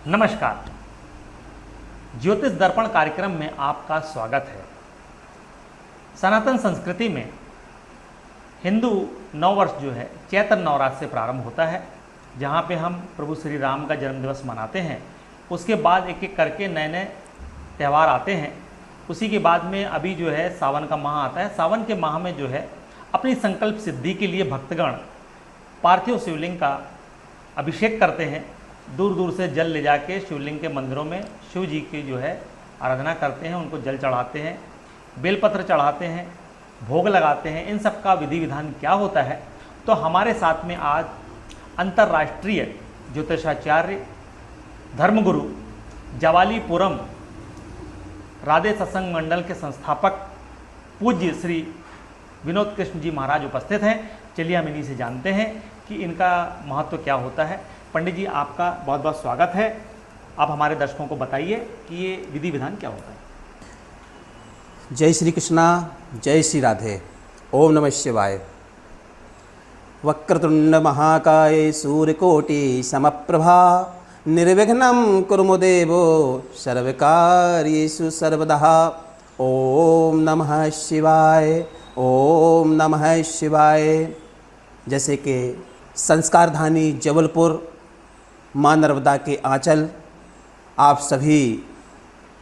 नमस्कार। ज्योतिष दर्पण कार्यक्रम में आपका स्वागत है। सनातन संस्कृति में हिंदू नववर्ष जो है चैत्र नवरात्र से प्रारंभ होता है, जहाँ पे हम प्रभु श्री राम का जन्मदिवस मनाते हैं। उसके बाद एक एक करके नए नए त्यौहार आते हैं। उसी के बाद में अभी जो है सावन का माह आता है। सावन के माह में जो है अपनी संकल्प सिद्धि के लिए भक्तगण पार्थिव शिवलिंग का अभिषेक करते हैं। दूर दूर से जल ले जाके शिवलिंग के मंदिरों में शिव जी की जो है आराधना करते हैं, उनको जल चढ़ाते हैं, बेलपत्र चढ़ाते हैं, भोग लगाते हैं। इन सब का विधि विधान क्या होता है, तो हमारे साथ में आज अंतर्राष्ट्रीय ज्योतिषाचार्य धर्मगुरु जवालीपुरम राधे सत्संग मंडल के संस्थापक पूज्य श्री विनोद कृष्ण जी महाराज उपस्थित हैं। चलिए हम इन्हीं से जानते हैं कि इनका महत्व क्या होता है। पंडित जी, आपका बहुत बहुत स्वागत है। आप हमारे दर्शकों को बताइए कि ये विधि विधान क्या होता है। जय श्री कृष्णा, जय श्री राधे। ओम नमः शिवाय। वक्रतुंड महाकाय सूर्यकोटि समप्रभा निर्विघ्नं कुरु देवो सर्वकार्येषु सर्वदा। ओम नमः शिवाय, ओम नमः शिवाय। जैसे कि संस्कारधानी जबलपुर माँ नर्मदा के आंचल, आप सभी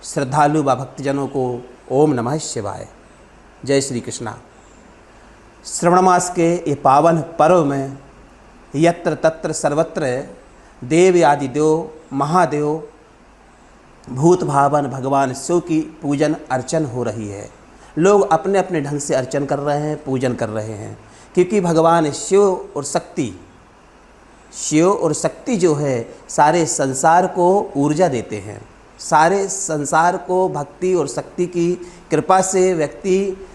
श्रद्धालु व भक्तजनों को ओम नमः शिवाय, जय श्री कृष्णा। श्रवण मास के ये पावन पर्व में यत्र तत्र सर्वत्र देव आदि देव महादेव भूत भावन भगवान शिव की पूजन अर्चन हो रही है। लोग अपने अपने ढंग से अर्चन कर रहे हैं, पूजन कर रहे हैं, क्योंकि भगवान शिव और शक्ति जो है सारे संसार को ऊर्जा देते हैं। सारे संसार को भक्ति और शक्ति की कृपा से व्यक्ति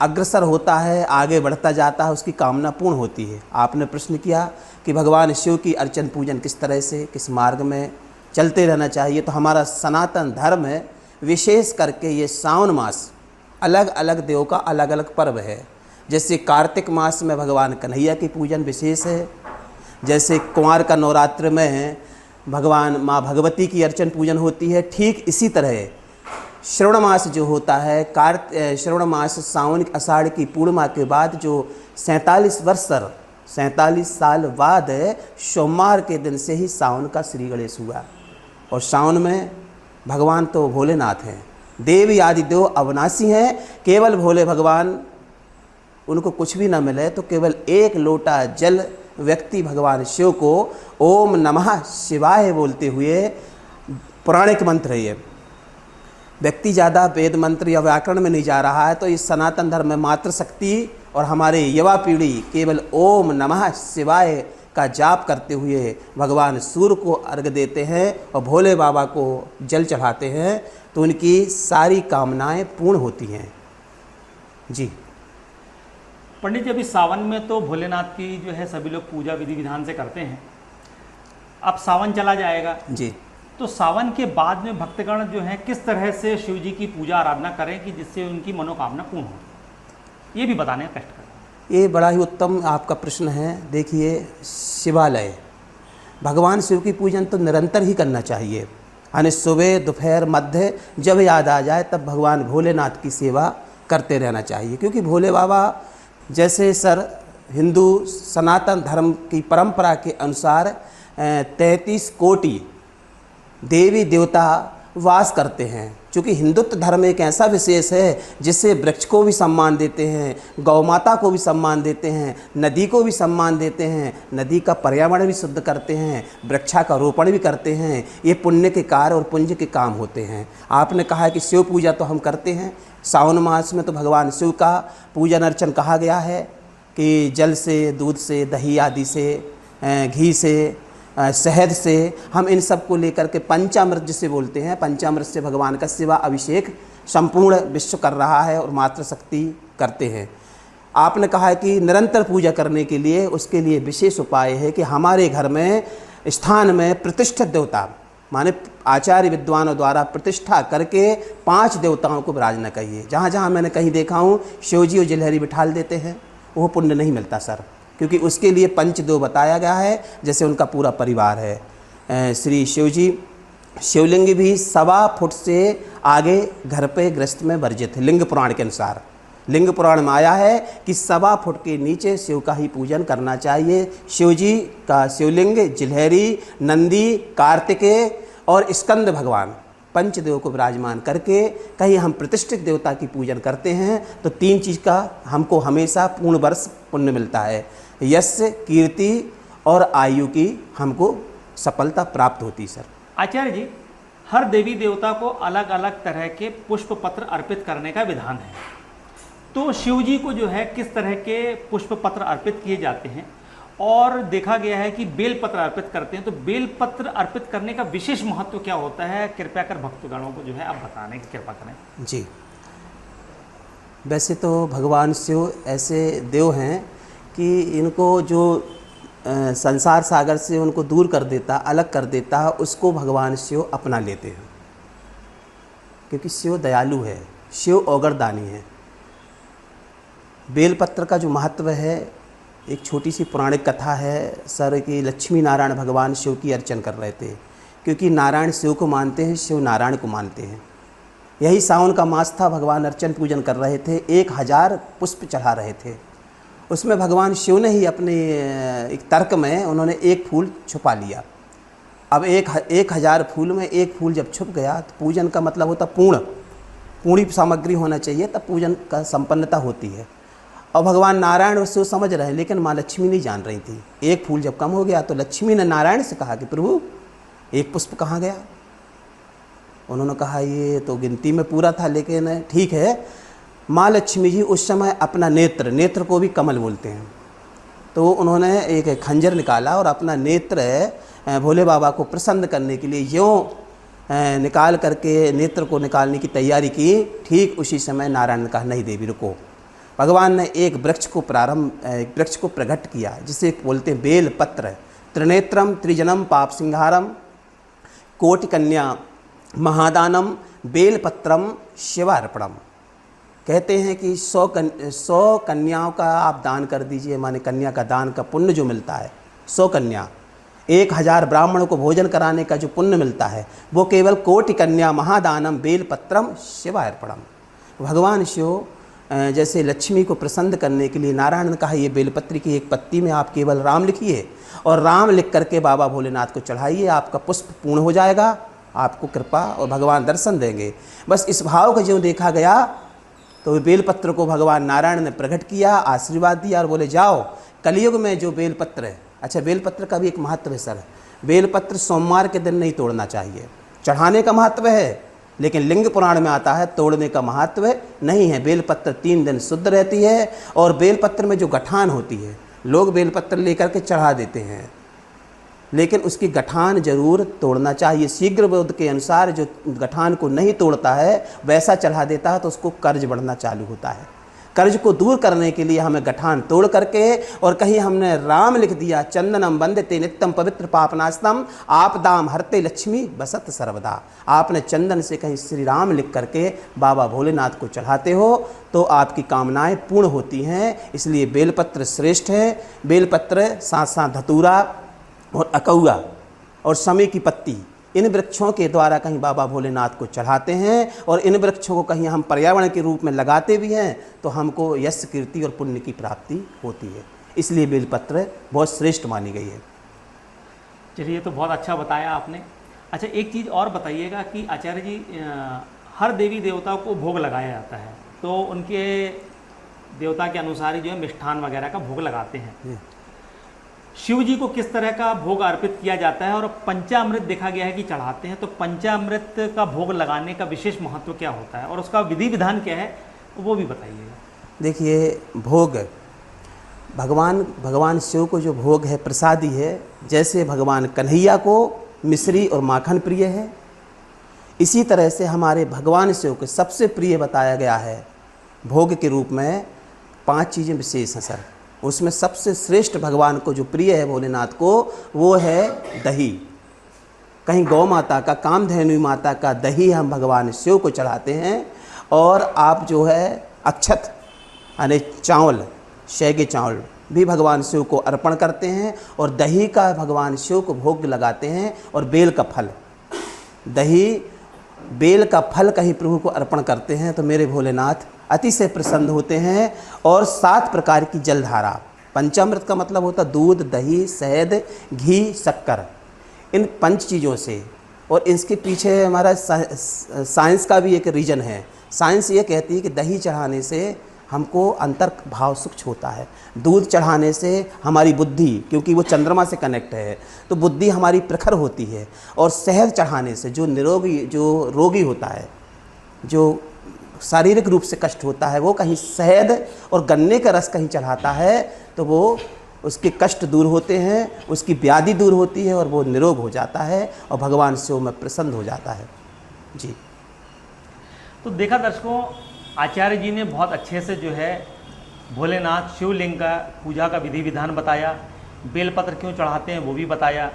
अग्रसर होता है, आगे बढ़ता जाता है, उसकी कामना पूर्ण होती है। आपने प्रश्न किया कि भगवान शिव की अर्चन पूजन किस तरह से, किस मार्ग में चलते रहना चाहिए। तो हमारा सनातन धर्म है, विशेष करके ये सावन मास अलग अलग देव का अलग अलग पर्व है। जैसे कार्तिक मास में भगवान कन्हैया की पूजन विशेष है, जैसे कुंवार का नवरात्र में भगवान माँ भगवती की अर्चन पूजन होती है। ठीक इसी तरह श्रवण मास जो होता है, श्रवण मास सावन आषाढ़ की पूर्णिमा के बाद जो 47 साल बाद सोमवार के दिन से ही सावन का श्री गणेश हुआ। और सावन में भगवान तो भोलेनाथ हैं, देव आदि देव अविनाशी हैं। केवल भोले भगवान, उनको कुछ भी ना मिले तो केवल एक लोटा जल व्यक्ति भगवान शिव को ओम नमः शिवाय बोलते हुए, पौराणिक मंत्र है ये, व्यक्ति ज़्यादा वेद मंत्र या व्याकरण में नहीं जा रहा है। तो इस सनातन धर्म में मातृशक्ति और हमारे युवा पीढ़ी केवल ओम नमः शिवाय का जाप करते हुए भगवान सूर्य को अर्घ्य देते हैं और भोले बाबा को जल चढ़ाते हैं, तो उनकी सारी कामनाएं पूर्ण होती हैं। जी पंडित जी, अभी सावन में तो भोलेनाथ की जो है सभी लोग पूजा विधि विधान से करते हैं। अब सावन चला जाएगा जी, तो सावन के बाद में भक्तगण जो हैं किस तरह से शिव जी की पूजा आराधना करें कि जिससे उनकी मनोकामना पूर्ण हो, ये भी बताने का कष्ट करें। ये बड़ा ही उत्तम आपका प्रश्न है। देखिए, शिवालय भगवान शिव की पूजन तो निरंतर ही करना चाहिए, यानी सुबह दोपहर मध्य जब याद आ जाए तब भगवान भोलेनाथ की सेवा करते रहना चाहिए। क्योंकि भोले बाबा जैसे हिंदू सनातन धर्म की परंपरा के अनुसार 33 कोटि देवी देवता वास करते हैं। क्योंकि हिंदुत्व धर्म एक ऐसा विशेष है जिससे वृक्ष को भी सम्मान देते हैं, गौ माता को भी सम्मान देते हैं, नदी को भी सम्मान देते हैं, नदी का पर्यावरण भी शुद्ध करते हैं, वृक्षा का रोपण भी करते हैं। ये पुण्य के कार्य और पुण्य के काम होते हैं। आपने कहा कि शिव पूजा तो हम करते हैं। सावन मास में तो भगवान शिव का पूजन अर्चन कहा गया है कि जल से, दूध से, दही आदि से, घी से, शहद से, हम इन सब को लेकर के पंचामृत जिसे बोलते हैं, पंचामृत से भगवान का सेवा अभिषेक संपूर्ण विश्व कर रहा है और मातृशक्ति करते हैं। आपने कहा है कि निरंतर पूजा करने के लिए, उसके लिए विशेष उपाय है कि हमारे घर में स्थान में प्रतिष्ठित देवता, माने आचार्य विद्वानों द्वारा प्रतिष्ठा करके 5 देवताओं को विराजना कहिए। जहाँ जहाँ मैंने कहीं देखा हूँ शिवजी और जिलहरी बिठाल देते हैं, वो पुण्य नहीं मिलता सर, क्योंकि उसके लिए पंचदेव बताया गया है। जैसे उनका पूरा परिवार है, श्री शिवजी शिवलिंग भी 1.25 फुट से आगे घर पे गृहस्थ में वर्जित है। लिंग पुराण के अनुसार, लिंग पुराण में आया है कि 1.25 फुट के नीचे शिव का ही पूजन करना चाहिए। शिव जी का शिवलिंग जिलहरी, नंदी, कार्तिकेय और स्कंद भगवान पंचदेव को विराजमान करके कहीं हम प्रतिष्ठित देवता की पूजन करते हैं तो 3 चीज़ का हमको हमेशा पूर्ण वर्ष पुण्य मिलता है। यश, कीर्ति और आयु की हमको सफलता प्राप्त होती सर। आचार्य जी, हर देवी देवता को अलग अलग तरह के पुष्प पत्र अर्पित करने का विधान है, तो शिव जी को जो है किस तरह के पुष्प पत्र अर्पित किए जाते हैं? और देखा गया है कि बेल पत्र अर्पित करते हैं, तो बेल पत्र अर्पित करने का विशेष महत्व क्या होता है? कृपया कर भक्तगणों को जो है आप बताने की कृपा करें। जी, वैसे तो भगवान शिव ऐसे देव हैं कि इनको जो संसार सागर से उनको दूर कर देता, अलग कर देता है, उसको भगवान शिव अपना लेते हैं, क्योंकि शिव दयालु है, शिव औगरदानी है। बेलपत्र का जो महत्व है, एक छोटी सी पौराणिक कथा है सर कि लक्ष्मी नारायण भगवान शिव की अर्चन कर रहे थे, क्योंकि नारायण शिव को मानते हैं, शिव नारायण को मानते हैं। यही सावन का मास था, भगवान अर्चन पूजन कर रहे थे, 1000 पुष्प चढ़ा रहे थे। उसमें भगवान शिव ने ही अपने एक तर्क में उन्होंने एक फूल छुपा लिया। अब 1000 फूल में एक फूल जब छुप गया तो पूजन का मतलब होता पूर्ण सामग्री होना चाहिए, तब पूजन का संपन्नता होती है। और भगवान नारायण उससे समझ रहे हैं, लेकिन माँ लक्ष्मी नहीं जान रही थी। एक फूल जब कम हो गया तो लक्ष्मी ने नारायण से कहा कि प्रभु एक पुष्प कहाँ गया? उन्होंने कहा ये तो गिनती में पूरा था, लेकिन ठीक है। माँ लक्ष्मी जी उस समय अपना नेत्र को भी कमल बोलते हैं, तो उन्होंने एक खंजर निकाला और अपना नेत्र भोले बाबा को प्रसन्न करने के लिए यूँ निकाल करके नेत्र को निकालने की तैयारी की। ठीक उसी समय नारायण ने कहा नहीं देवी रुको। भगवान ने एक वृक्ष को प्रकट किया, जिसे बोलते हैं बेल पत्र। त्रिनेत्रम त्रिजनम पाप सिंहारम कोटि कन्या महादानम बेलपत्रम शिवार्पणम। कहते हैं कि 100 कन्याओं का आप दान कर दीजिए, माने कन्या का दान का पुण्य जो मिलता है, 100 कन्या, 1000 ब्राह्मणों को भोजन कराने का जो पुण्य मिलता है, वो केवल कोटि कन्या महादानम बेलपत्रम शिवार्पणम। भगवान शिव जैसे लक्ष्मी को प्रसन्न करने के लिए नारायण ने कहा ये बेलपत्र की एक पत्ती में आप केवल राम लिखिए और राम लिख करके बाबा भोलेनाथ को चढ़ाइए, आपका पुष्प पूर्ण हो जाएगा, आपको कृपा और भगवान दर्शन देंगे। बस इस भाव को जो देखा गया तो बेलपत्र को भगवान नारायण ने प्रकट किया, आशीर्वाद दिया और बोले जाओ कलयुग में जो बेलपत्र है। अच्छा, बेलपत्र का भी एक महत्व है सर। बेलपत्र सोमवार के दिन नहीं तोड़ना चाहिए। चढ़ाने का महत्व है, लेकिन लिंग पुराण में आता है तोड़ने का महत्व नहीं है। बेलपत्र 3 दिन शुद्ध रहती है, और बेलपत्र में जो गठान होती है, लोग बेलपत्र लेकर के चढ़ा देते हैं, लेकिन उसकी गठान जरूर तोड़ना चाहिए। शीघ्र बोध के अनुसार जो गठान को नहीं तोड़ता है वैसा चढ़ा देता है तो उसको कर्ज बढ़ना चालू होता है। कर्ज को दूर करने के लिए हमें गठान तोड़ करके, और कहीं हमने राम लिख दिया, चंदनम वंदते नित्यम पवित्र पापनाशतम आपदाम हरते लक्ष्मी बसत सर्वदा। आपने चंदन से कहीं श्री राम लिख करके बाबा भोलेनाथ को चढ़ाते हो तो आपकी कामनाएं पूर्ण होती हैं। इसलिए बेलपत्र श्रेष्ठ है। बेलपत्र साथ साथ धतूरा और अकौआ और समय की पत्ती, इन वृक्षों के द्वारा कहीं बाबा भोलेनाथ को चढ़ाते हैं, और इन वृक्षों को कहीं हम पर्यावरण के रूप में लगाते भी हैं तो हमको यश, कीर्ति और पुण्य की प्राप्ति होती है। इसलिए बेलपत्र बहुत श्रेष्ठ मानी गई है। चलिए, तो बहुत अच्छा बताया आपने। अच्छा, एक चीज़ और बताइएगा कि आचार्य जी, हर देवी देवता को भोग लगाया जाता है, तो उनके देवता के अनुसार ही जो है मिष्ठान वगैरह का भोग लगाते हैं। शिव जी को किस तरह का भोग अर्पित किया जाता है, और पंचामृत देखा गया है कि चढ़ाते हैं, तो पंचामृत का भोग लगाने का विशेष महत्व क्या होता है और उसका विधि विधान क्या है, वो भी बताइएगा। देखिए, भोग भगवान शिव को जो भोग है प्रसादी है। जैसे भगवान कन्हैया को मिश्री और माखन प्रिय है, इसी तरह से हमारे भगवान शिव को सबसे प्रिय बताया गया है भोग के रूप में 5 चीज़ें विशेष हैं सर। उसमें सबसे श्रेष्ठ भगवान को जो प्रिय है भोलेनाथ को, वो है दही। कहीं गौ माता का, कामधेनु माता का दही हम भगवान शिव को चढ़ाते हैं। और आप जो है अक्षत यानी चावल, शैगे चावल भी भगवान शिव को अर्पण करते हैं, और दही का भगवान शिव को भोग लगाते हैं, और बेल का फल। दही बेल का फल कहीं प्रभु को अर्पण करते हैं तो मेरे भोलेनाथ अतिशय प्रसन्न होते हैं। और 7 प्रकार की जलधारा, पंचामृत का मतलब होता दूध, दही, शहद, घी, शक्कर, इन 5 चीज़ों से। और इसके पीछे हमारा साइंस का भी एक रीज़न है। साइंस ये कहती है कि दही चढ़ाने से हमको अंतर भाव सूक्ष्म होता है, दूध चढ़ाने से हमारी बुद्धि, क्योंकि वो चंद्रमा से कनेक्ट है तो बुद्धि हमारी प्रखर होती है, और शहद चढ़ाने से जो रोगी होता है, जो शारीरिक रूप से कष्ट होता है, वो कहीं शहद और गन्ने का रस कहीं चढ़ाता है तो वो उसके कष्ट दूर होते हैं, उसकी व्याधि दूर होती है और वो निरोग हो जाता है और भगवान से वो में प्रसन्न हो जाता है। जी। तो देखा दर्शकों, आचार्य जी ने बहुत अच्छे से जो है भोलेनाथ शिवलिंग का पूजा का विधि विधान बताया, बेलपत्र क्यों चढ़ाते हैं वो भी बताया,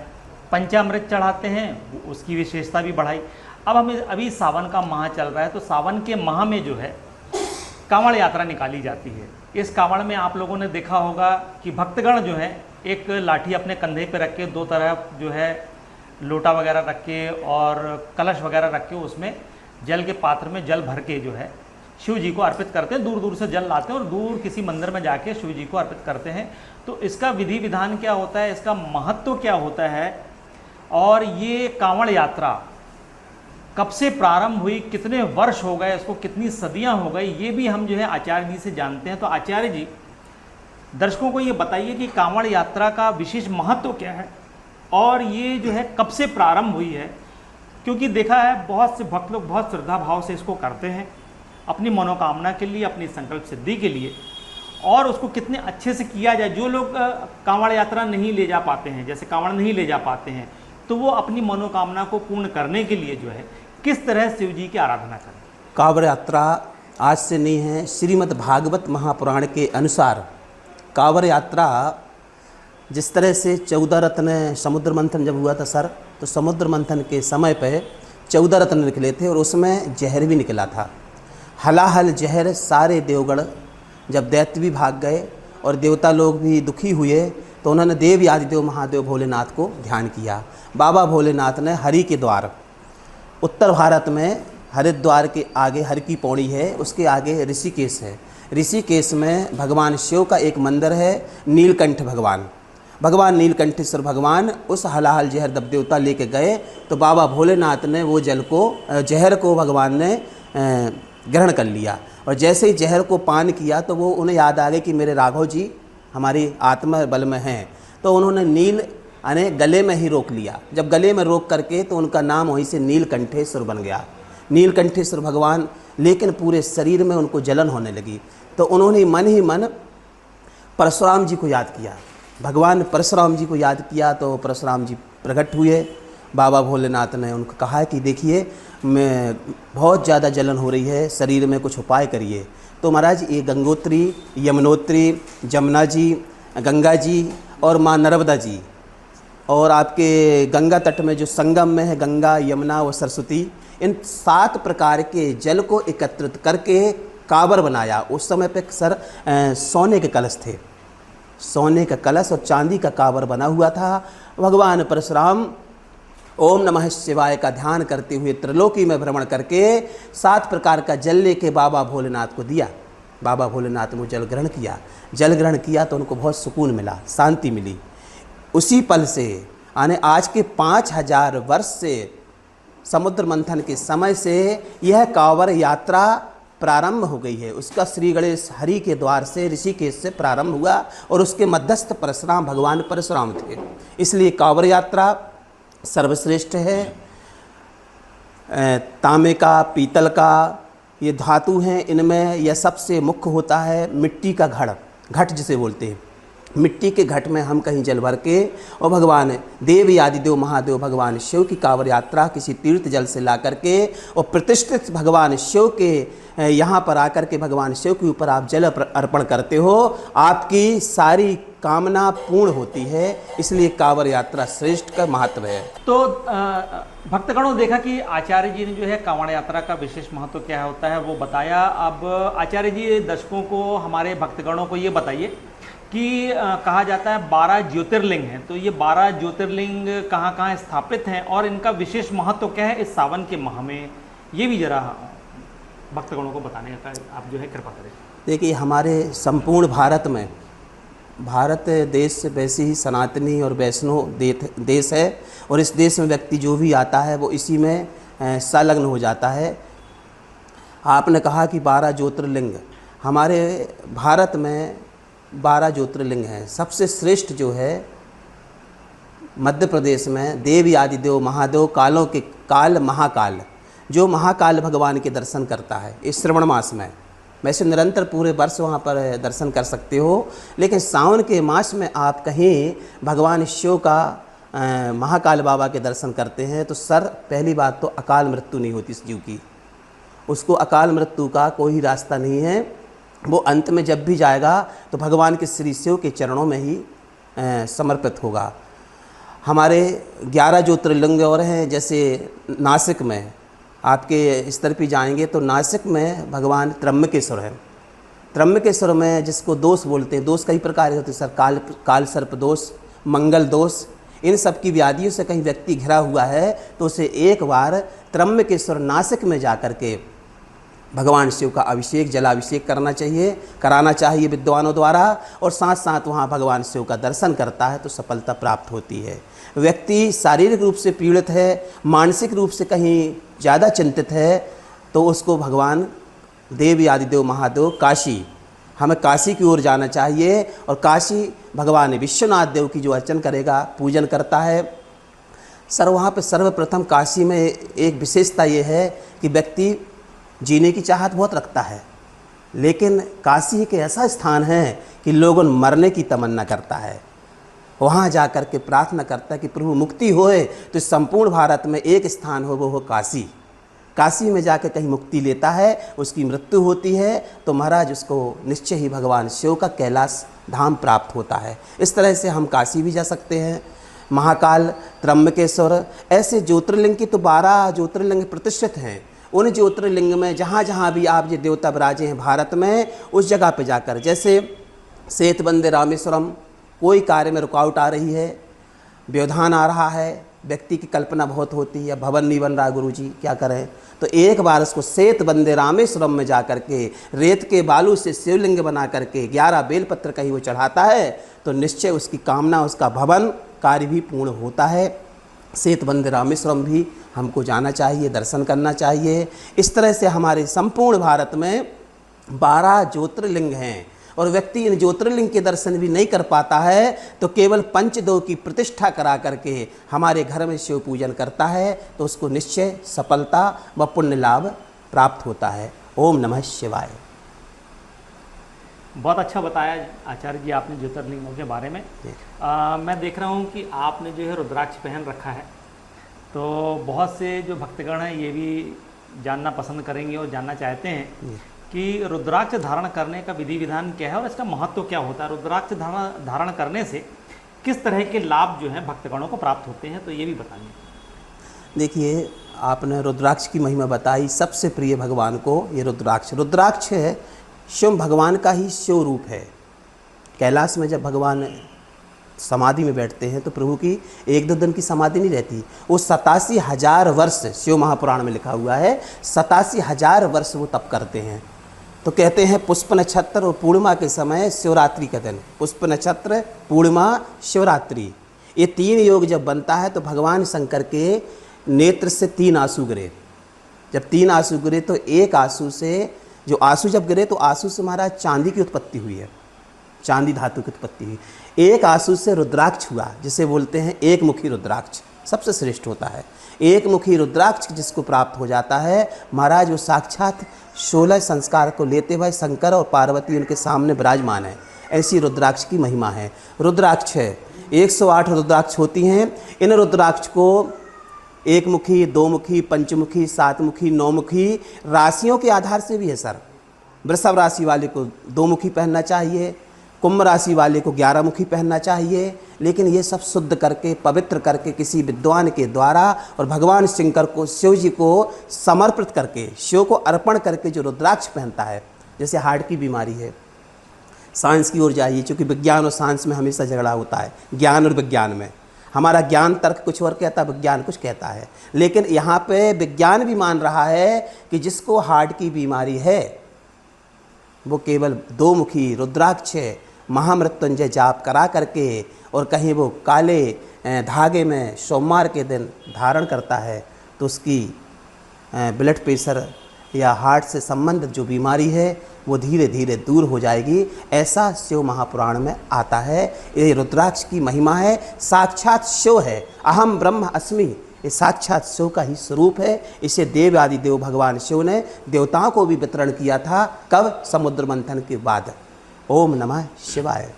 पंचामृत चढ़ाते हैं उसकी विशेषता भी बढ़ाई। अब हमें अभी सावन का माह चल रहा है, तो सावन के माह में जो है कांवड़ यात्रा निकाली जाती है। इस कांवड़ में आप लोगों ने देखा होगा कि भक्तगण जो है एक लाठी अपने कंधे पे रख के, 2 तरफ जो है लोटा वगैरह रख के और कलश वगैरह रख के उसमें जल के पात्र में जल भर के जो है शिव जी को अर्पित करते हैं। दूर दूर से जल लाते हैं और दूर किसी मंदिर में जाके शिव जी को अर्पित करते हैं। तो इसका विधि विधान क्या होता है, इसका महत्व क्या होता है, और ये कांवड़ यात्रा कब से प्रारंभ हुई, कितने वर्ष हो गए इसको, कितनी सदियां हो गई, ये भी हम जो है आचार्य जी से जानते हैं। तो आचार्य जी दर्शकों को ये बताइए कि कांवड़ यात्रा का विशेष महत्व क्या है और ये जो है कब से प्रारंभ हुई है। क्योंकि देखा है बहुत से भक्त लोग बहुत श्रद्धा भाव से इसको करते हैं अपनी मनोकामना के लिए, अपनी संकल्प सिद्धि के लिए, और उसको कितने अच्छे से किया जाए। जो लोग कांवड़ यात्रा नहीं ले जा पाते हैं, जैसे कांवड़ नहीं ले जा पाते हैं, तो वो अपनी मनोकामना को पूर्ण करने के लिए जो है किस तरह शिव जी की आराधना करें। कांवड़ यात्रा आज से नहीं है। श्रीमद् भागवत महापुराण के अनुसार कांवड़ यात्रा जिस तरह से 14 रत्न समुद्र मंथन जब हुआ था सर, तो समुद्र मंथन के समय पे 14 रत्न निकले थे और उसमें जहर भी निकला था। हलाहल जहर सारे देवगण, जब दैत्य भी भाग गए और देवता लोग भी दुखी हुए तो उन्होंने देव आदिदेव महादेव भोलेनाथ को ध्यान किया। बाबा भोलेनाथ ने हरि के द्वार, उत्तर भारत में हरिद्वार के आगे हर की पौड़ी है, उसके आगे ऋषिकेश है। ऋषिकेश में भगवान शिव का एक मंदिर है, नीलकंठ भगवान नीलकंठेश्वर भगवान उस हलाहल जहर दब देवता लेके गए तो बाबा भोलेनाथ ने वो जहर को भगवान ने ग्रहण कर लिया। और जैसे ही जहर को पान किया तो वो उन्हें याद आ गया कि मेरे राघव जी हमारी आत्मा बल में हैं, तो उन्होंने नील यानी गले में ही रोक लिया। जब गले में रोक करके तो उनका नाम वहीं से नीलकंठेश्वर बन गया, नीलकंठेश्वर भगवान। लेकिन पूरे शरीर में उनको जलन होने लगी तो उन्होंने मन ही मन परशुराम जी को याद किया, भगवान परशुराम जी को याद किया तो परशुराम जी प्रकट हुए। बाबा भोलेनाथ ने उनको कहा कि देखिए मैं बहुत ज़्यादा जलन हो रही है शरीर में, कुछ उपाय करिए। तो महाराज ये गंगोत्री, यमुनोत्री, जमुना जी, गंगा जी और माँ नर्मदा जी, और आपके गंगा तट में जो संगम में है गंगा, यमुना व सरस्वती, इन 7 प्रकार के जल को एकत्रित करके कांवर बनाया। उस समय पे सर सोने के कलश थे, सोने का कलश और चांदी का कांवर बना हुआ था। भगवान परशुराम ओम नमः शिवाय का ध्यान करते हुए त्रिलोकी में भ्रमण करके 7 प्रकार का जल लेके बाबा भोलेनाथ को दिया। बाबा भोलेनाथ ने जल ग्रहण किया। जल ग्रहण किया तो उनको बहुत सुकून मिला, शांति मिली। उसी पल से आने आज के 5000 वर्ष से समुद्र मंथन के समय से यह कांवर यात्रा प्रारंभ हो गई है। उसका श्री गणेश हरि के द्वार से ऋषिकेश से प्रारंभ हुआ और उसके मध्यस्थ परशुराम भगवान परशुराम थे। इसलिए कांवर यात्रा सर्वश्रेष्ठ है। तांबे का, पीतल का ये धातु हैं, इनमें यह सबसे मुख्य होता है मिट्टी का घट जिसे बोलते हैं। मिट्टी के घट में हम कहीं जल भर के और भगवान देव आदिदेव महादेव भगवान शिव की कांवर यात्रा किसी तीर्थ जल से ला करके और प्रतिष्ठित भगवान शिव के यहाँ पर आकर के भगवान शिव के ऊपर आप जल अर्पण करते हो, आपकी सारी कामना पूर्ण होती है। इसलिए कांवर यात्रा श्रेष्ठ का महत्व है। तो भक्तगणों देखा कि आचार्य जी ने जो है कांवड़ यात्रा का विशेष महत्व क्या होता है वो बताया। अब आचार्य जी दर्शकों को, हमारे भक्तगणों को ये बताइए कि कहा जाता है 12 ज्योतिर्लिंग हैं, तो ये 12 ज्योतिर्लिंग कहाँ कहाँ स्थापित हैं और इनका विशेष महत्व क्या है इस सावन के माह में, ये भी जरा भक्तगणों को बताने का आप जो है कृपा करें। देखिए, हमारे संपूर्ण भारत में, भारत देश वैसे ही सनातनी और वैष्णव देश है, और इस देश में व्यक्ति जो भी आता है वो इसी में संलग्न हो जाता है। आपने कहा कि 12 ज्योतिर्लिंग, हमारे भारत में 12 ज्योतिर्लिंग हैं। सबसे श्रेष्ठ जो है मध्य प्रदेश में देवी आदिदेव महादेव कालों के काल महाकाल, जो महाकाल भगवान के दर्शन करता है इस श्रवण मास में। वैसे निरंतर पूरे वर्ष वहाँ पर दर्शन कर सकते हो, लेकिन सावन के मास में आप कहीं भगवान शिव का महाकाल बाबा के दर्शन करते हैं तो सर, पहली बात तो अकाल मृत्यु नहीं होती इस जीव की, उसको अकाल मृत्यु का कोई रास्ता नहीं है। वो अंत में जब भी जाएगा तो भगवान के श्री शिव के चरणों में ही समर्पित होगा। हमारे 11 ज्योतिर्लिंग और हैं, जैसे नासिक में आपके स्तर पर जाएंगे तो नासिक में भगवान त्र्यंबकेश्वर है। त्र्यंबकेश्वर में जिसको दोष बोलते हैं, दोष कई प्रकार के होते हैं सर, काल सर्प दोष, मंगल दोष, इन सब की व्याधियों से कहीं व्यक्ति घिरा हुआ है तो उसे एक बार त्र्यंबकेश्वर नासिक में जाकर के भगवान शिव का अभिषेक, जलाभिषेक कराना चाहिए विद्वानों द्वारा, और साथ साथ वहाँ भगवान शिव का दर्शन करता है तो सफलता प्राप्त होती है। व्यक्ति शारीरिक रूप से पीड़ित है, मानसिक रूप से कहीं ज़्यादा चिंतित है, तो उसको भगवान देवी आदिदेव महादेव काशी, हमें काशी की ओर जाना चाहिए, और काशी भगवान विश्वनाथ देव की जो अर्चन करेगा, पूजन करता है सर, वहाँ पे सर्वप्रथम काशी में एक विशेषता ये है कि व्यक्ति जीने की चाहत बहुत रखता है, लेकिन काशी एक ऐसा स्थान है कि लोगों मरने की तमन्ना करता है। वहाँ जा कर के प्रार्थना करता है कि प्रभु मुक्ति होए तो संपूर्ण भारत में एक स्थान हो, वो हो काशी। काशी में जाकर कहीं मुक्ति लेता है, उसकी मृत्यु होती है तो महाराज उसको निश्चय ही भगवान शिव का कैलाश धाम प्राप्त होता है। इस तरह से हम काशी भी जा सकते हैं। महाकाल, त्र्यंबकेश्वर, ऐसे ज्योतिर्लिंग की तो 12 ज्योतिर्लिंग प्रतिष्ठित हैं। उन ज्योतिर्लिंग में जहाँ जहाँ भी आप ये देवता विराजे हैं भारत में, उस जगह पे जाकर, जैसे सेतबंदे रामेश्वरम, कोई कार्य में रुकावट आ रही है, व्यवधान आ रहा है, व्यक्ति की कल्पना बहुत होती है, भवन नहीं बन रहा, गुरु जी क्या करें, तो एक बार उसको सेतबंदे रामेश्वरम में जा कर के रेत के बालू से शिवलिंग बना करके 11 बेलपत्र कहीं वो चढ़ाता है तो निश्चय उसकी कामना, उसका भवन कार्य भी पूर्ण होता है। सेतबंदे रामेश्वरम भी हमको जाना चाहिए, दर्शन करना चाहिए। इस तरह से हमारे संपूर्ण भारत में 12 ज्योतिर्लिंग हैं, और व्यक्ति इन ज्योतिर्लिंग के दर्शन भी नहीं कर पाता है तो केवल पंचदेव की प्रतिष्ठा करा करके हमारे घर में शिव पूजन करता है तो उसको निश्चय सफलता व पुण्य लाभ प्राप्त होता है। ओम नमः शिवाय। बहुत अच्छा बताया आचार्य जी आपने ज्योतिर्लिंगों के बारे में। मैं देख रहा हूँ कि आपने जो है रुद्राक्ष पहन रखा है, तो बहुत से जो भक्तगण हैं ये भी जानना पसंद करेंगे और जानना चाहते हैं कि रुद्राक्ष धारण करने का विधि विधान क्या है और इसका महत्व क्या होता है। रुद्राक्ष धारण करने से किस तरह के लाभ जो हैं भक्तगणों को प्राप्त होते हैं, तो ये भी बताइए। देखिए, आपने रुद्राक्ष की महिमा बताई, सबसे प्रिय भगवान को ये रुद्राक्ष है, शिव भगवान का ही शिव रूप है। कैलाश में जब भगवान समाधि में बैठते हैं तो प्रभु की 1-2 दिन की समाधि नहीं रहती, वो 87,000 वर्ष, शिव महापुराण में लिखा हुआ है 87,000 वर्ष वो तप करते हैं। तो कहते हैं पुष्प नक्षत्र और पूर्णिमा के समय शिवरात्रि का दिन, पुष्प नक्षत्र, पूर्णिमा, शिवरात्रि, ये 3 योग जब बनता है तो भगवान शंकर के नेत्र से 3 आंसू गिरे। जब 3 आंसू गिरे तो एक आंसू से, जो आंसू जब गिरे तो आंसू से महाराज चांदी की उत्पत्ति हुई है, चांदी धातु की उत्पत्ति हुई। एक आंसू से रुद्राक्ष हुआ, जिसे बोलते हैं एक मुखी रुद्राक्ष, सबसे श्रेष्ठ होता है। एक मुखी रुद्राक्ष जिसको प्राप्त हो जाता है महाराज, वो साक्षात 16 संस्कार को लेते हुए शंकर और पार्वती उनके सामने विराजमान है। ऐसी रुद्राक्ष की महिमा है। रुद्राक्ष है 108 रुद्राक्ष होती हैं। इन रुद्राक्ष को 1 मुखी, 2 मुखी, 5 मुखी, 7 मुखी, 9 मुखी राशियों के आधार से भी है सर। वृषभ राशि वाले को 2 मुखी पहनना चाहिए, कुंभ राशि वाले को 11 मुखी पहनना चाहिए, लेकिन ये सब शुद्ध करके, पवित्र करके किसी विद्वान के द्वारा और भगवान शंकर को, शिव जी को समर्पित करके, शिव को अर्पण करके जो रुद्राक्ष पहनता है, जैसे हार्ट की बीमारी है, साइंस की ओर जाइए, क्योंकि विज्ञान और साइंस में हमेशा झगड़ा होता है, ज्ञान और विज्ञान में। हमारा ज्ञान तर्क कुछ और कहता है, विज्ञान कुछ कहता है। लेकिन यहाँ पे विज्ञान भी मान रहा है कि जिसको हार्ट की बीमारी है वो केवल 2 मुखी रुद्राक्ष महामृत्युंजय जाप करा करके और कहीं वो काले धागे में सोमवार के दिन धारण करता है तो उसकी ब्लड प्रेशर या हार्ट से संबंधित जो बीमारी है वो धीरे धीरे दूर हो जाएगी। ऐसा शिव महापुराण में आता है। ये रुद्राक्ष की महिमा है, साक्षात शिव है। अहम ब्रह्म अस्मि, ये साक्षात शिव का ही स्वरूप है। इसे देव आदि देव भगवान शिव ने देवताओं को भी वितरण किया था। कब? समुद्र मंथन के बाद। ओम नमः शिवाय।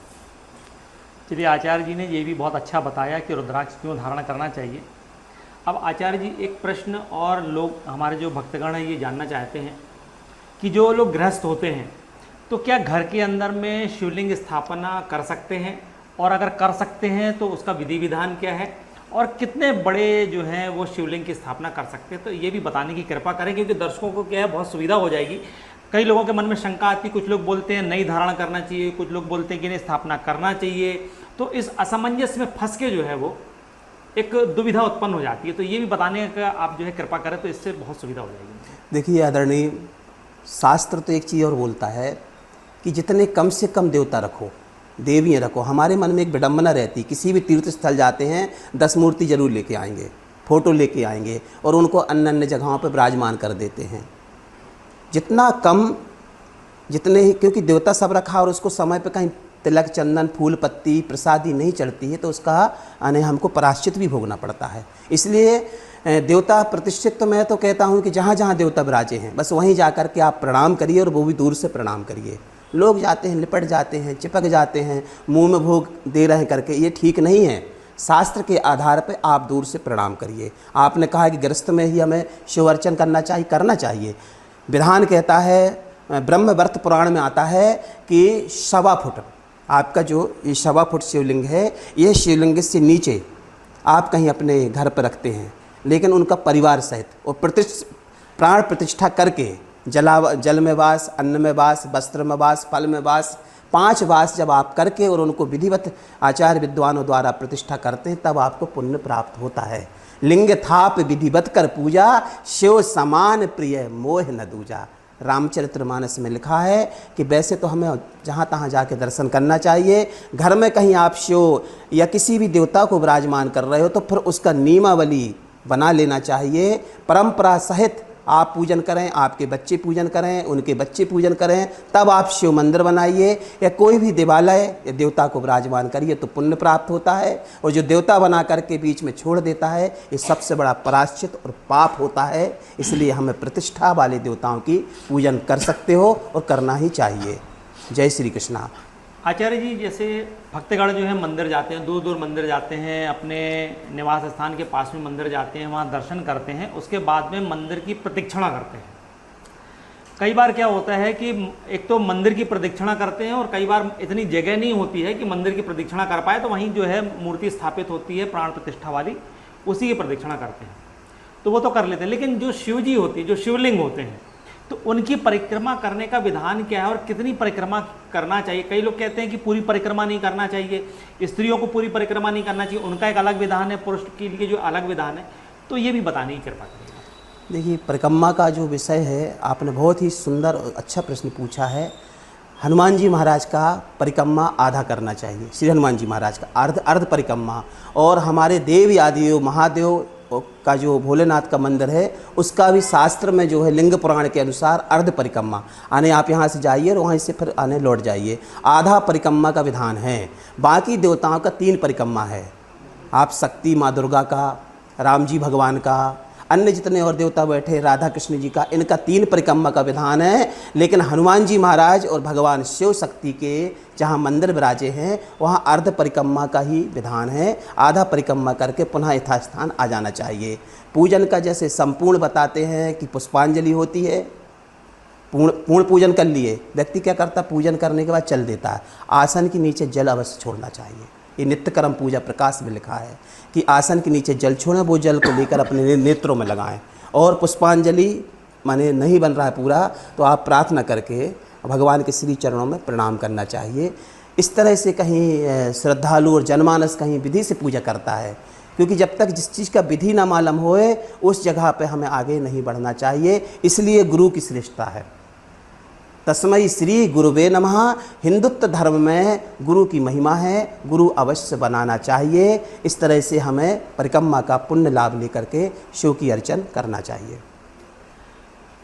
चलिए, आचार्य जी ने ये भी बहुत अच्छा बताया कि रुद्राक्ष क्यों धारण करना चाहिए। अब आचार्य जी, एक प्रश्न और लोग, हमारे जो भक्तगण हैं, ये जानना चाहते हैं कि जो लोग गृहस्थ होते हैं तो क्या घर के अंदर में शिवलिंग स्थापना कर सकते हैं, और अगर कर सकते हैं तो उसका विधि विधान क्या है, और कितने बड़े जो हैं वो शिवलिंग की स्थापना कर सकते हैं, तो ये भी बताने की कृपा करें, क्योंकि दर्शकों को क्या है, बहुत सुविधा हो जाएगी। कई लोगों के मन में शंका आती, कुछ लोग बोलते हैं नहीं धारण करना चाहिए, कुछ लोग बोलते हैं कि नहीं स्थापना करना चाहिए। तो इस असमंजस में फंस के जो है वो एक दुविधा उत्पन्न हो जाती है। तो ये भी बताने का आप जो है कृपा करें, तो इससे बहुत सुविधा हो जाएगी। देखिए आदरणीय, शास्त्र तो एक चीज़ और बोलता है कि जितने कम से कम देवता रखो, देवियाँ रखो। हमारे मन में एक विडम्बना रहती, किसी भी तीर्थ स्थल जाते हैं 10 मूर्ति जरूर लेके आएंगे, फोटो लेके आएंगे और उनको अन्य अन्य जगहों पर विराजमान कर देते हैं। जितना कम, जितने ही, क्योंकि देवता सब रखा और उसको समय पे कहीं तिलक चंदन फूल पत्ती प्रसादी नहीं चढ़ती है तो उसका हमको प्रायश्चित भी भोगना पड़ता है। इसलिए देवता प्रतिष्ठित तो मैं तो कहता हूँ कि जहाँ जहाँ देवता विराजे हैं बस वहीं जा कर के आप प्रणाम करिए, और वो भी दूर से प्रणाम करिए। लोग जाते हैं, लिपट जाते हैं, चिपक जाते हैं, मुंह में भोग दे रहे हैं करके, ये ठीक नहीं है। शास्त्र के आधार पर आप दूर से प्रणाम करिए। आपने कहा कि गृहस्थ में ही हमें शिव अर्चन करना चाहिए। विधान कहता है, ब्रह्म वर्त पुराण में आता है कि 1.25 फुट आपका जो ये 1.25 फुट शिवलिंग है, ये शिवलिंग से नीचे आप कहीं अपने घर पर रखते हैं, लेकिन उनका परिवार सहित और प्राण प्रतिष्ठा करके जल में वास, अन्न में वास, वस्त्र में वास, फल में वास, 5 वास जब आप करके और उनको विधिवत आचार्य विद्वानों द्वारा प्रतिष्ठा करते हैं तब आपको पुण्य प्राप्त होता है। लिंग थाप विधिवत कर पूजा, शिव समान प्रिय मोह न दूजा। रामचरितमानस में लिखा है कि वैसे तो हमें जहाँ तहाँ जाके दर्शन करना चाहिए। घर में कहीं आप शिव या किसी भी देवता को विराजमान कर रहे हो तो फिर उसका नियमावली बना लेना चाहिए। परंपरा सहित आप पूजन करें, आपके बच्चे पूजन करें, उनके बच्चे पूजन करें, तब आप शिव मंदिर बनाइए या कोई भी देवालय या देवता को विराजमान करिए तो पुण्य प्राप्त होता है। और जो देवता बना करके बीच में छोड़ देता है ये सबसे बड़ा प्रायश्चित और पाप होता है। इसलिए हमें प्रतिष्ठा वाले देवताओं की पूजन कर सकते हो और करना ही चाहिए। जय श्री कृष्णा। आचार्य जी, जैसे भक्तगण जो है मंदिर जाते हैं, दूर दूर मंदिर जाते हैं, अपने निवास स्थान के पास में मंदिर जाते हैं, वहाँ दर्शन करते हैं, उसके बाद में मंदिर की प्रदक्षिणा करते हैं। कई बार क्या होता है कि एक तो मंदिर की प्रदक्षिणा करते हैं और कई बार इतनी जगह नहीं होती है कि मंदिर की प्रदक्षिणा कर पाए, तो वहीं जो है मूर्ति स्थापित होती है प्राण प्रतिष्ठा वाली, उसी की प्रदक्षिणा करते हैं, तो वो तो कर लेते हैं। लेकिन जो शिव जी होती है, जो शिवलिंग होते हैं, तो उनकी परिक्रमा करने का विधान क्या है और कितनी परिक्रमा करना चाहिए? कई लोग कहते हैं कि पूरी परिक्रमा नहीं करना चाहिए, स्त्रियों को पूरी परिक्रमा नहीं करना चाहिए, उनका एक अलग विधान है, पुरुष के लिए जो अलग विधान है, तो ये भी बताने की कृपा करिएगा। देखिए, परिक्रमा का जो विषय है, आपने बहुत ही सुंदर और अच्छा प्रश्न पूछा है। हनुमान जी महाराज का परिक्रमा आधा करना चाहिए, श्री हनुमान जी महाराज का अर्ध परिक्रमा, और हमारे देव आदि महादेव का जो भोलेनाथ का मंदिर है उसका भी शास्त्र में जो है लिंग पुराण के अनुसार अर्ध परिक्रमा, आने आप यहाँ से जाइए और वहीं से फिर आने लौट जाइए, आधा परिक्रमा का विधान है। बाकी देवताओं का 3 परिक्रमा है। आप शक्ति माँ दुर्गा का, राम जी भगवान का, अन्य जितने और देवता बैठे राधा कृष्ण जी का, इनका 3 परिक्रमा का विधान है। लेकिन हनुमान जी महाराज और भगवान शिव शक्ति के जहाँ मंदिर विराजे हैं वहाँ अर्ध परिक्रमा का ही विधान है। आधा परिक्रमा करके पुनः यथास्थान आ जाना चाहिए। पूजन का जैसे संपूर्ण बताते हैं कि पुष्पांजलि होती है, पूर्ण पूजन कर लिए, व्यक्ति क्या करता, पूजन करने के बाद चल देता है। आसन के नीचे जल अवश्य छोड़ना चाहिए। ये नित्यकर्म पूजा प्रकाश में लिखा है कि आसन के नीचे जल छोड़ें, वो जल को लेकर अपने नेत्रों में लगाएं। और पुष्पांजलि माने नहीं बन रहा है पूरा तो आप प्रार्थना करके भगवान के श्री चरणों में प्रणाम करना चाहिए। इस तरह से कहीं श्रद्धालु और जनमानस कहीं विधि से पूजा करता है, क्योंकि जब तक जिस चीज़ का विधि ना मालूम होए उस जगह पे हमें आगे नहीं बढ़ना चाहिए। इसलिए गुरु की श्रेष्ठता है। तस्मै श्री गुरुवे नमः। हिंदुत्व धर्म में गुरु की महिमा है, गुरु अवश्य बनाना चाहिए। इस तरह से हमें परिक्रमा का पुण्य लाभ लेकर के शिव की अर्चन करना चाहिए।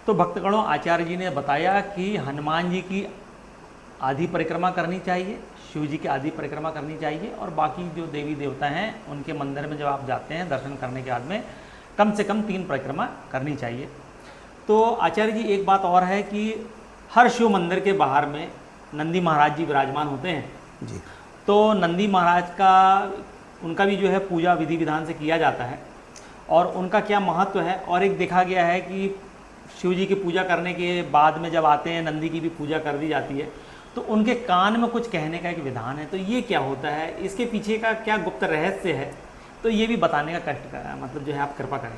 तो भक्तगणों, आचार्य जी ने बताया कि हनुमान जी की आधी परिक्रमा करनी चाहिए, शिव जी की आधी परिक्रमा करनी चाहिए, और बाकी जो देवी देवता हैं उनके मंदिर में जब आप जाते हैं दर्शन करने के बाद में कम से कम 3 परिक्रमा करनी चाहिए। तो आचार्य जी, एक बात और है कि हर शिव मंदिर के बाहर में नंदी महाराज जी विराजमान होते हैं जी। तो नंदी महाराज का उनका भी जो है पूजा विधि विधान से किया जाता है, और उनका क्या महत्व है। और एक देखा गया है कि शिव जी की पूजा करने के बाद में जब आते हैं नंदी की भी पूजा कर दी जाती है, तो उनके कान में कुछ कहने का एक विधान है। तो ये क्या होता है, इसके पीछे का क्या गुप्त रहस्य है, तो ये भी बताने का कष्ट मतलब जो है आप कृपा करें।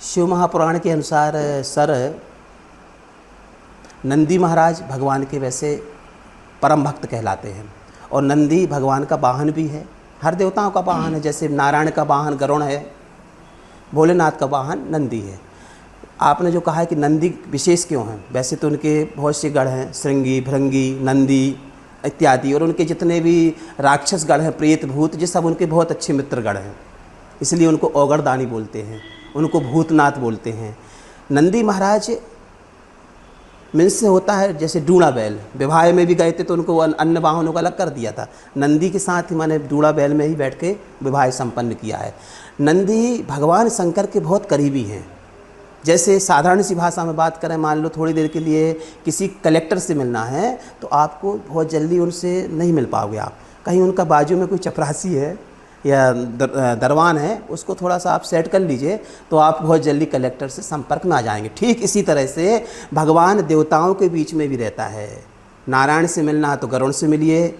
शिव महापुराण के अनुसार सर नंदी महाराज भगवान के वैसे परम भक्त कहलाते हैं, और नंदी भगवान का वाहन भी है। हर देवताओं का वाहन है, जैसे नारायण का वाहन गरुड़ है, भोलेनाथ का वाहन नंदी है। आपने जो कहा है कि नंदी विशेष क्यों हैं, वैसे तो उनके बहुत से गढ़ हैं, श्रृंगी, भृंगी, नंदी इत्यादि, और उनके जितने भी राक्षस गढ़ हैं, प्रेत भूत, ये सब उनके बहुत अच्छे मित्र गढ़ हैं। इसलिए उनको औगरदानी बोलते हैं, उनको भूतनाथ बोलते हैं। नंदी महाराज मीन्स से होता है जैसे डूणा बैल। विवाह में भी गए थे तो उनको अन्य वाहनों को अलग कर दिया था, नंदी के साथ ही मैंने डूणा बैल में ही बैठ के विवाह संपन्न किया है। नंदी भगवान शंकर के बहुत करीबी हैं। जैसे साधारण सी भाषा में बात करें, मान लो थोड़ी देर के लिए किसी कलेक्टर से मिलना है तो आपको बहुत जल्दी उनसे नहीं मिल पाओगे आप। कहीं उनका बाजू में कोई चपरासी है या दरवान है, उसको थोड़ा सा आप सेट कर लीजिए तो आप बहुत जल्दी कलेक्टर से संपर्क में आ जाएंगे। ठीक इसी तरह से भगवान देवताओं के बीच में भी रहता है। नारायण से मिलना है तो गरुड़ से मिलिए,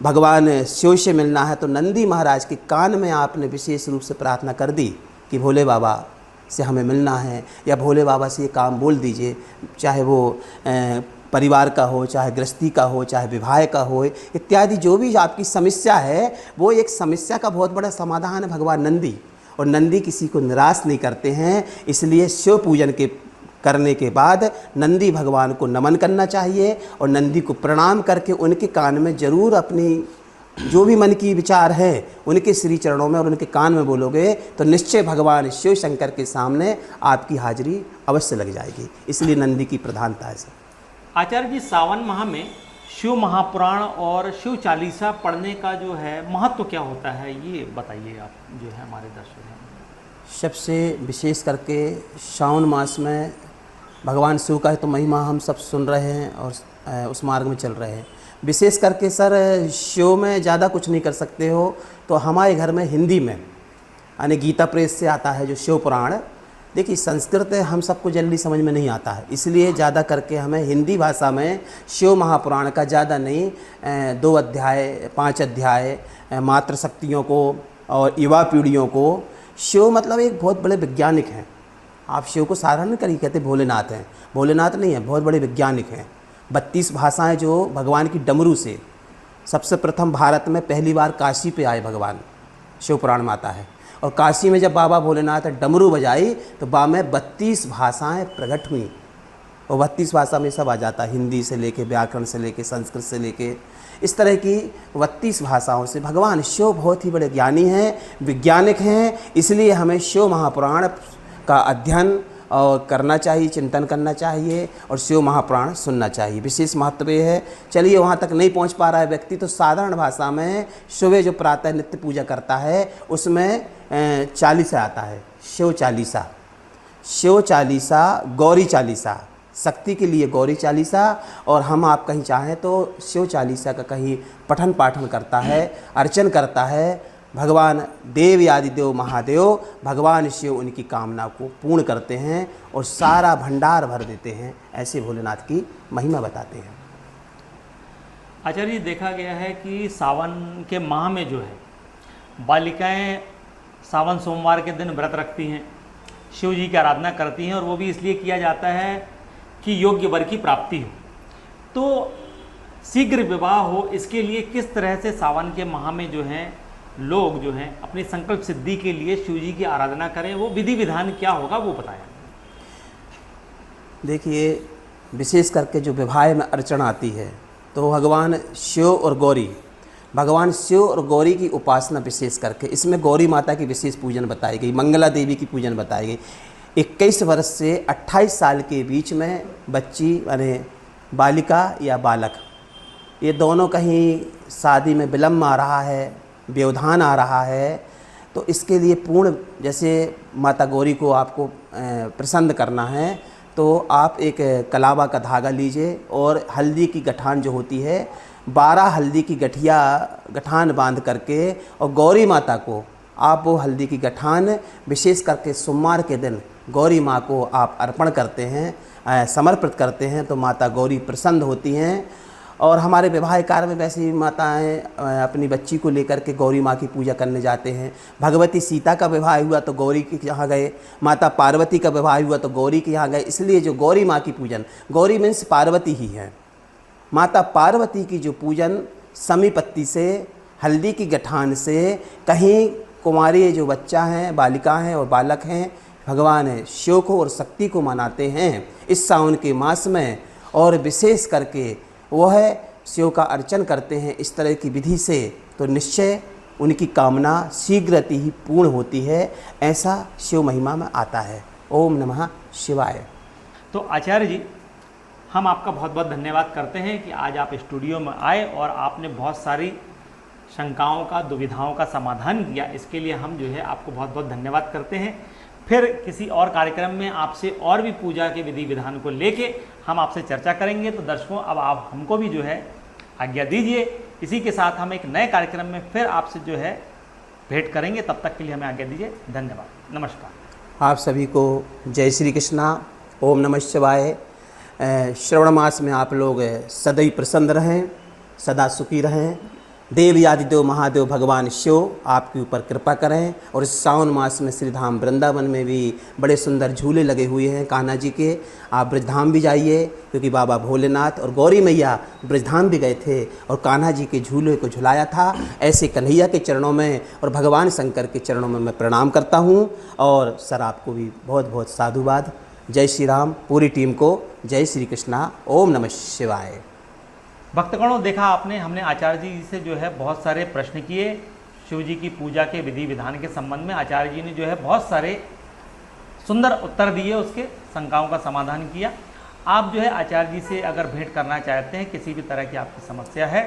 भगवान शिव से मिलना है तो नंदी महाराज के कान में आपने विशेष रूप से प्रार्थना कर दी कि भोले बाबा से हमें मिलना है, या भोले बाबा से ये काम बोल दीजिए, चाहे वो परिवार का हो, चाहे गृहस्थी का हो, चाहे विवाह का हो, इत्यादि जो भी आपकी समस्या है वो एक समस्या का बहुत बड़ा समाधान है भगवान नंदी। और नंदी किसी को निराश नहीं करते हैं, इसलिए शिव पूजन के करने के बाद नंदी भगवान को नमन करना चाहिए, और नंदी को प्रणाम करके उनके कान में ज़रूर अपनी जो भी मन की विचार है उनके श्री चरणों में और उनके कान में बोलोगे तो निश्चय भगवान शिव शंकर के सामने आपकी हाजिरी अवश्य लग जाएगी। इसलिए नंदी की प्रधानता है सर। आचार्य जी, सावन माह में शिव महापुराण और शिव चालीसा पढ़ने का जो है महत्व क्या होता है, ये बताइए आप जो है हमारे दर्शक हैं। सबसे विशेष करके श्रावण मास में भगवान शिव का तो महिमा हम सब सुन रहे हैं और उस मार्ग में चल रहे हैं। विशेष करके सर शिव में ज़्यादा कुछ नहीं कर सकते हो तो हमारे घर में हिंदी में यानी गीता प्रेस से आता है जो शिव पुराण। देखिए संस्कृत हम सबको जल्दी समझ में नहीं आता है, इसलिए ज़्यादा करके हमें हिंदी भाषा में शिव महापुराण का ज़्यादा नहीं 2 अध्याय 5 अध्याय मातृशक्तियों को और युवा पीढ़ियों को। शिव मतलब एक बहुत बड़े वैज्ञानिक हैं। आप शिव को साधारण करिए कहते भोलेनाथ हैं, भोलेनाथ नहीं है, बहुत बड़े वैज्ञानिक हैं। 32 भाषाएं जो भगवान की डमरू से सबसे प्रथम भारत में पहली बार काशी पे आए भगवान, शिव पुराण में आता है। और काशी में जब बाबा भोलेनाथ ने डमरू बजाई तो बा में 32 भाषाएं प्रकट हुई, और 32 भाषा में सब आ जाता है, हिंदी से लेके व्याकरण से लेके संस्कृत से लेके इस तरह की 32 भाषाओं से। भगवान शिव बहुत ही बड़े ज्ञानी हैं, वैज्ञानिक हैं, इसलिए हमें शिव महापुराण का अध्ययन और करना चाहिए, चिंतन करना चाहिए और शिव महापुराण सुनना चाहिए। विशेष महत्व ये है। चलिए वहाँ तक नहीं पहुँच पा रहा है व्यक्ति तो साधारण भाषा में सुबह जो प्रातः नित्य पूजा करता है उसमें चालीसा आता है, शिव चालीसा, शिव चालीसा, गौरी चालीसा, शक्ति के लिए गौरी चालीसा, और हम आप कहीं चाहें तो शिव चालीसा का कहीं पठन पाठन करता है, अर्चन करता है। भगवान देव आदि देव महादेव भगवान शिव उनकी कामना को पूर्ण करते हैं और सारा भंडार भर देते हैं। ऐसे भोलेनाथ की महिमा बताते हैं। आचार्य जी, देखा गया है कि सावन के माह में जो है बालिकाएं सावन सोमवार के दिन व्रत रखती हैं, शिव जी की आराधना करती हैं, और वो भी इसलिए किया जाता है कि योग्य वर की प्राप्ति हो। तो शीघ्र विवाह हो, इसके लिए किस तरह से सावन के माह में जो हैं लोग जो हैं अपनी संकल्प सिद्धि के लिए शिव जी की आराधना करें, वो विधि विधान क्या होगा वो बताया। देखिए, विशेष करके जो विवाह में अर्चना आती है तो भगवान शिव और गौरी, भगवान शिव और गौरी की उपासना विशेष करके, इसमें गौरी माता की विशेष पूजन बताई गई, मंगला देवी की पूजन बताई गई। 21 वर्ष से 28 साल के बीच में बच्ची यानी बालिका या बालक, ये दोनों कहीं शादी में विलम्ब आ रहा है, व्यवधान आ रहा है, तो इसके लिए पूर्ण, जैसे माता गौरी को आपको प्रसन्न करना है तो आप एक कलावा का धागा लीजिए और हल्दी की गठान जो होती है, 12 हल्दी की गठान बांध करके, और गौरी माता को आप वो हल्दी की गठान विशेष करके सोमवार के दिन गौरी माँ को आप अर्पण करते हैं, समर्पित करते हैं, तो माता गौरी प्रसन्न होती हैं। और हमारे विवाह कार्य में वैसे ही माताएँ अपनी बच्ची को लेकर के गौरी माँ की पूजा करने जाते हैं। भगवती सीता का विवाह हुआ तो गौरी के यहाँ गए, माता पार्वती का विवाह हुआ तो गौरी के यहाँ गए। इसलिए जो गौरी माँ की पूजन, गौरी मीन्स पार्वती ही है, माता पार्वती की जो पूजन समी पत्ती से, हल्दी की गठान से, कहीं कुमारी जो बच्चा हैं, बालिका हैं और बालक हैं, भगवान शिव को और शक्ति को मनाते हैं इस सावन के मास में, और विशेष करके वह शिव का अर्चन करते हैं इस तरह की विधि से, तो निश्चय उनकी कामना शीघ्रति ही पूर्ण होती है, ऐसा शिव महिमा में आता है। ओम नमः शिवाय। तो आचार्य जी, हम आपका बहुत बहुत धन्यवाद करते हैं कि आज आप स्टूडियो में आए और आपने बहुत सारी शंकाओं का, दुविधाओं का समाधान किया। इसके लिए हम जो है आपको बहुत बहुत धन्यवाद करते हैं। फिर किसी और कार्यक्रम में आपसे और भी पूजा के विधि विधान को लेके हम आपसे चर्चा करेंगे। तो दर्शकों, अब आप हमको भी जो है आज्ञा दीजिए। इसी के साथ हम एक नए कार्यक्रम में फिर आपसे जो है भेंट करेंगे। तब तक के लिए हमें आज्ञा दीजिए। धन्यवाद, नमस्कार। आप सभी को जय श्री कृष्णा, ओम नमः शिवाय। श्रवण मास में आप लोग सदैव प्रसन्न रहें, सदा सुखी रहें। देव आदिदेव महादेव भगवान शिव आपके ऊपर कृपा करें। और इस सावन मास में श्री धाम वृंदावन में भी बड़े सुंदर झूले लगे हुए हैं कान्हा जी के। आप ब्रजधाम भी जाइए, क्योंकि बाबा भोलेनाथ और गौरी मैया ब्रजधाम भी गए थे और कान्हा जी के झूले को झुलाया था। ऐसे कन्हैया के चरणों में और भगवान शंकर के चरणों में मैं प्रणाम करता हूँ। और सर आपको भी बहुत बहुत साधुवाद। जय श्री राम। पूरी टीम को जय श्री कृष्णा, ओम नमः शिवाय। भक्तगणों, देखा आपने, हमने आचार्य जी से जो है बहुत सारे प्रश्न किए शिव जी की पूजा के विधि विधान के संबंध में। आचार्य जी ने जो है बहुत सारे सुंदर उत्तर दिए, उसके शंकाओं का समाधान किया। आप जो है आचार्य जी से अगर भेंट करना चाहते हैं, किसी भी तरह की आपकी समस्या है,